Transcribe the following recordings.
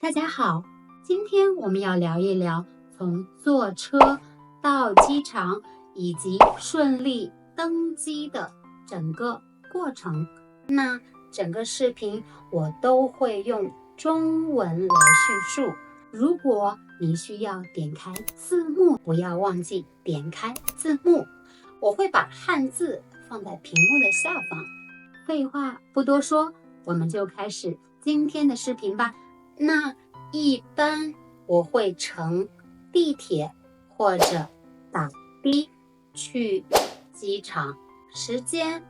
大家好，今天我们要聊一聊从坐车到机场以及顺利登机的整个过程。那整个视频我都会用中文来叙述。如果你需要点开字幕，不要忘记点开字幕。我会把汉字放在屏幕的下方。废话不多说，我们就开始今天的视频吧。那一般我会乘地铁或者打的去机场，时间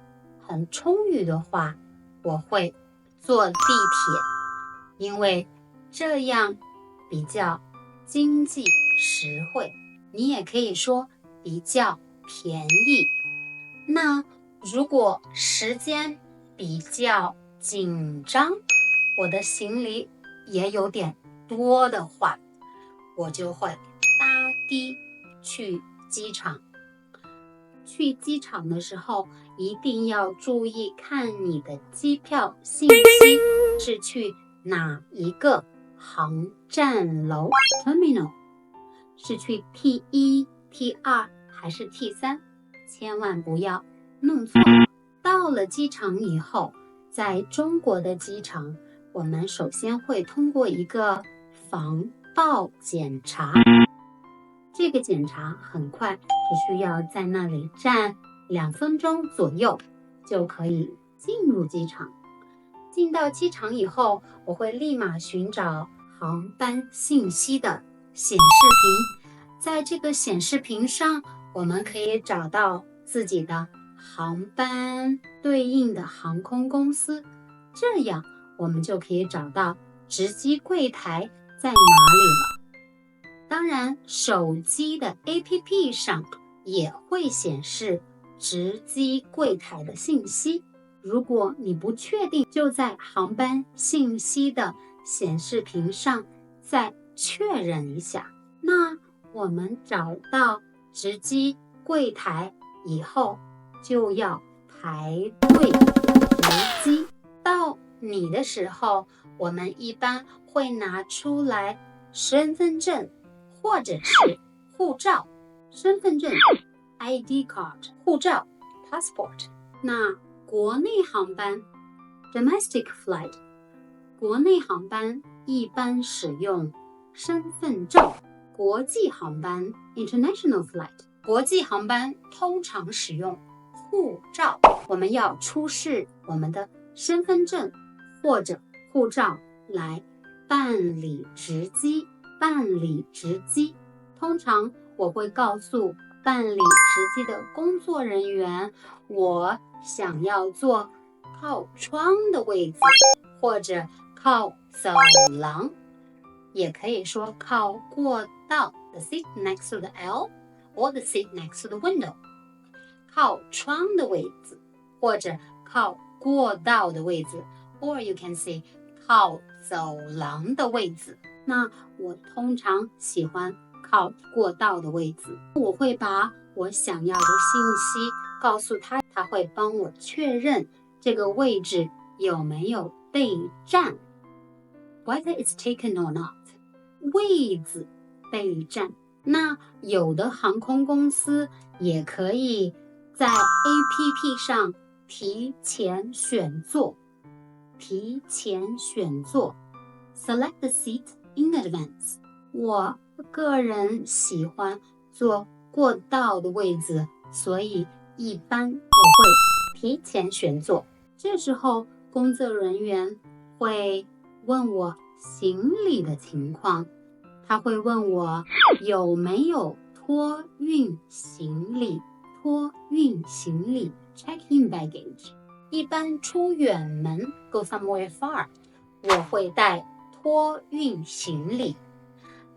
很充裕的话，我会坐地铁，因为这样比较经济实惠，你也可以说比较便宜。那如果时间比较紧张，我的行李也有点多的话，我就会搭的去机场。去机场的时候，一定要注意看你的机票信息是去哪一个航站楼 terminal， 是去 T1、T2 还是 T3， 千万不要弄错。到了机场以后，在中国的机场，我们首先会通过一个防暴检查，这个检查很快，只需要在那里站2分钟左右就可以进入机场。进到机场以后，我会立马寻找航班信息的显示屏，在这个显示屏上，我们可以找到自己的航班对应的航空公司，这样我们就可以找到值机柜台在哪里了。当然，手机的 APP 上也会显示值机柜台的信息。如果你不确定，就在航班信息的显示屏上再确认一下。那我们找到值机柜台以后，就要排队值机。到你的时候，我们一般会拿出来身份证或者是护照。身份证 ID card， 护照 passport。 那国内航班 domestic flight， 国内航班一般使用身份证。国际航班 international flight， 国际航班通常使用护照。我们要出示我们的身份证或者护照来办理值机。通常我会告诉办理值机的工作人员，我想要坐靠窗的位置，或者靠走廊，也可以说靠过道 the seat next to the aisle or the seat next to the window。 靠窗的位置或者靠过道的位置， or you can say 靠走廊的位置。那我通常喜欢靠过道的位置，我会把我想要的信息告诉他，他会帮我确认这个位置有没有被占 whether it's taken or not， 位置被占。那有的航空公司也可以在 APP 上提前选座 select the seat in advance。 我个人喜欢坐过道的位置，所以一般我会提前选座。这时候工作人员会问我行李的情况，他会问我有没有托运行李 check-in baggage。 一般出远门 go somewhere far， 我会带托运行李。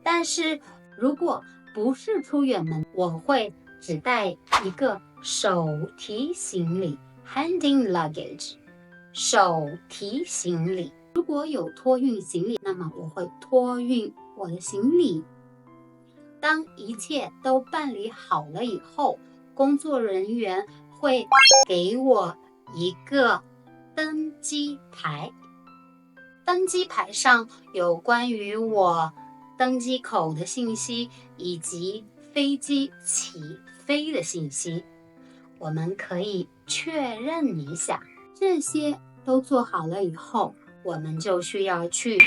但是如果不是出远门，我会只带一个手提行李 handing luggage， 手提行李。如果有托运行李，那么我会托运我的行李。当一切都办理好了以后，工作人员会给我一个登机牌。登机牌上有关于我登机口的信息以及飞机起飞的信息，我们可以确认一下。这些都做好了以后，我们就需要去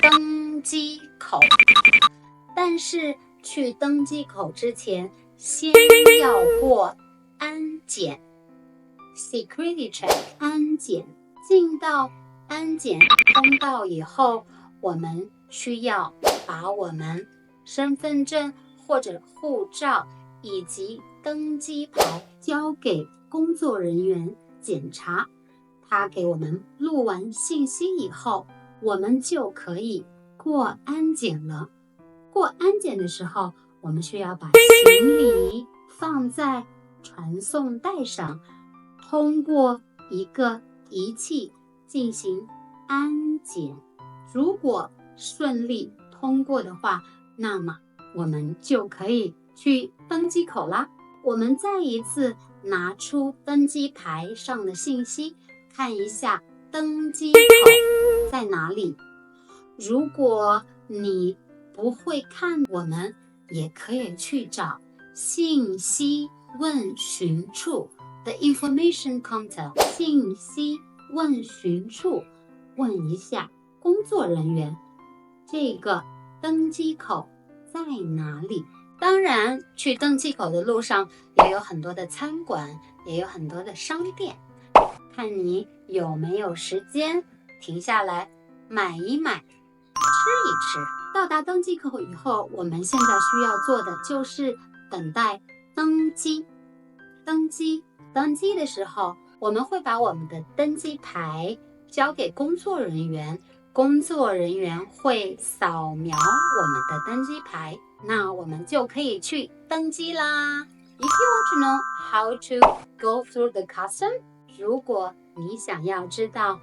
登机口。但是去登机口之前，先要过安检 security check 安检。进到安检通道以后，我们需要把我们身份证或者护照以及登机牌交给工作人员检查。他给我们录完信息以后，我们就可以过安检了。过安检的时候，我们需要把行李放在传送带上，通过一个仪器进行安检。如果顺利通过的话，那么我们就可以去登机口啦。我们再一次拿出登机牌上的信息，看一下登机口在哪里。如果你不会看，我们也可以去找信息问询处的 information counter 信息问询处，问一下工作人员这个登机口在哪里。当然，去登机口的路上也有很多的餐馆，也有很多的商店，看你有没有时间停下来买一买，吃一吃。到达登机口以后，我们现在需要做的就是等待登机。登机的时候，我们会把我们的登机牌交给工作人员，工作人员会扫描我们的登机牌，那我们就可以去登机啦。If you want to know how to go through the custom， 如果你想要知道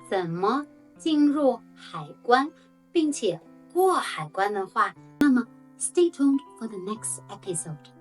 怎么进入海关，并且过海关的话，那么 stay tuned for the next episode.